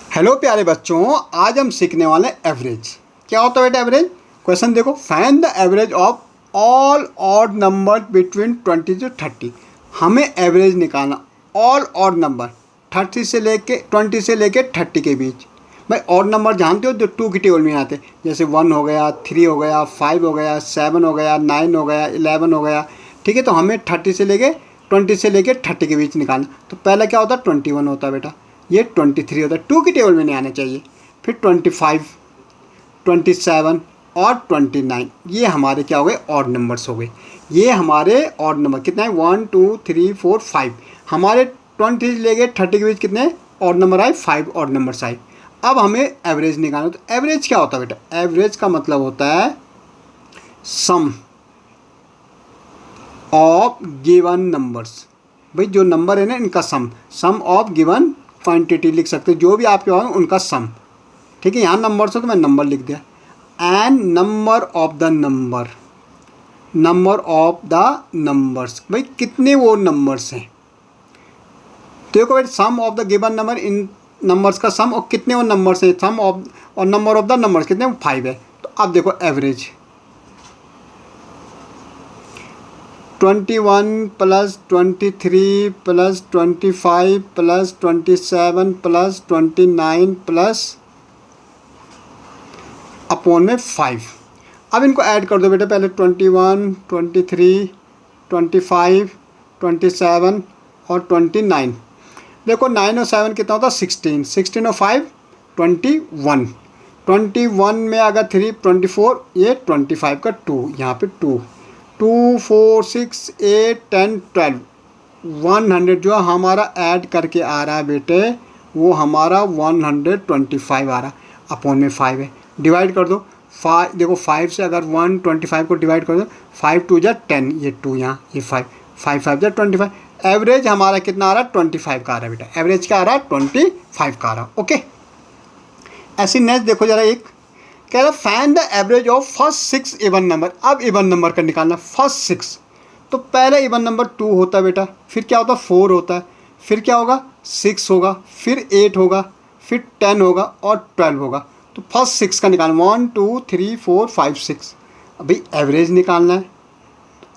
Hello प्यारे बच्चों, आज हम सीखने वाले हैं एवरेज। क्या होता है बेटा एवरेज? क्वेश्चन देखो, find the average of all odd number between 20 to 30। हमें एवरेज निकालना ऑल ऑड नंबर 20 से लेके 30 के बीच। भाई ऑड नंबर जानते हो जो 2 की टेबल में आते हैं, जैसे 1 हो गया, 3 हो गया, 5 हो गया, 7 हो गया, 9 हो गया, 11 हो गया। ठीक है, तो हमें 20 से लेके 30 के बीच निकालना। तो पहला क्या होता है? 21 होता है बेटा, ये 23 होता है, 2 की टेबल में नहीं आना चाहिए। फिर 25, 27 और 29, ये हमारे क्या हो गए? ऑड नंबर्स हो गए। ये हमारे ऑड नंबर कितने हैं? 1 2 3 4 5। हमारे 20 से लेके 30 के बीच कितने ऑड नंबर आए? 5 ऑड नंबर्स आए। अब हमें एवरेज निकालना। तो एवरेज क्या होता है बेटा? एवरेज का मतलब होता है सम ऑफ गिवन नंबर्स। भाई जो नंबर है ना, इनका सम ऑफ गिवन क्वांटिटी लिख सकते हैं, जो भी आपके पास उनका सम। ठीक है, यहाँ नंबर्स हो तो मैं नंबर लिख दिया। And number of the numbers. भाई कितने वो नंबर्स हैं? देखो भाई, sum of the given number, इन नंबर्स का सम, और कितने वो नंबर्स हैं, सम ऑफ और नंबर ऑफ द नंबर्स कितने? 5 है। तो अब देखो एवरेज 21 + 23 + 25 + 27 + 29 प्लस अपॉन में 5। अब इनको ऐड कर दो बेटा, पहले 21, 23, 25, 27 और 29। देखो 9 और 7 कितना होता है? 16। 16 और 5 21। 21 में अगर 3 24, ये 25 का 2, यहाँ पे 2 4 6 8 10 12 100 जो हमारा ऐड करके आ रहा है बेटे, वो हमारा 125 आ रहा। अपॉन में 5 है, डिवाइड कर दो। 5 देखो, 5 से अगर 125 को डिवाइड कर दो, 5 2 जा 10, ये 2 यहाँ, ये 5 5 5 जा 25। एवरेज हमारा कितना आ रहा है? 25 का आ रहा है बेटा। एवरेज क्या आ रहा है? 25 का आ रहा। ओके, ऐसी नेक्स्ट देखो जरा, एक कह रहा find the average of first 6 even number. अब इवन नंबर का निकालना फर्स्ट 6। तो पहला इवन नंबर 2 होता है बेटा, फिर क्या होता है? 4 होता है, फिर क्या होगा? 6 होगा, फिर 8 होगा, फिर 10 होगा और 12 होगा। तो फर्स्ट 6 का निकालना 1 2 3 4 5 6। अभी एवरेज निकालना है।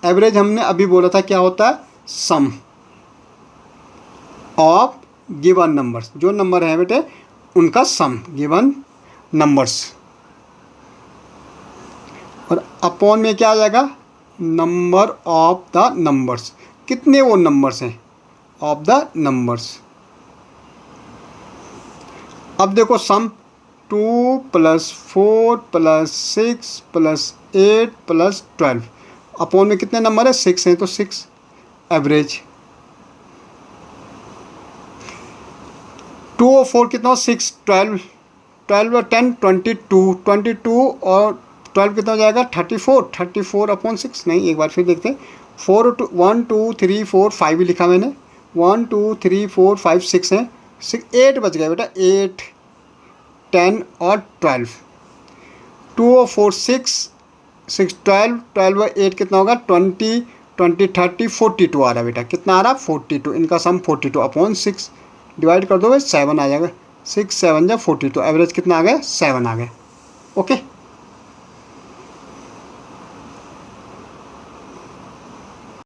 एवरेज हमने अभी बोला था क्या होता है? सम ऑफ गिवन नंबर्स, जो नंबर है बेटे उनका सम, गिवन नंबर्स। और अपॉन में क्या आ जाएगा? Number of the numbers. कितने वो नंबर्स हैं? Of the numbers. अब देखो सम 2 + 4 + 6 + 8 + 12। अपॉन में कितने नंबर है? 6 हैं, तो 6 एवरेज। 2 और 4 कितना? 6 12 12 और 10 22 22 और 12 कितना हो जाएगा? 34 34 अपॉन 6। नहीं, एक बार फिर देखते हैं। 1 2 3 4 5 भी लिखा मैंने। 1 2 3 4 5 6 है, 8 बच गया बेटा। 8 10 और 12। 2 और 4 6 6 12 12 और 8 कितना होगा? 20 20 30 42 आ रहा है बेटा। कितना आ रहा? 42। इनका सम 42 अपॉन 6। डिवाइड कर दो भाई, 7 आ जाएगा। 6 7 जा 42। एवरेज कितना आ गया? 7 आ गया। ओके।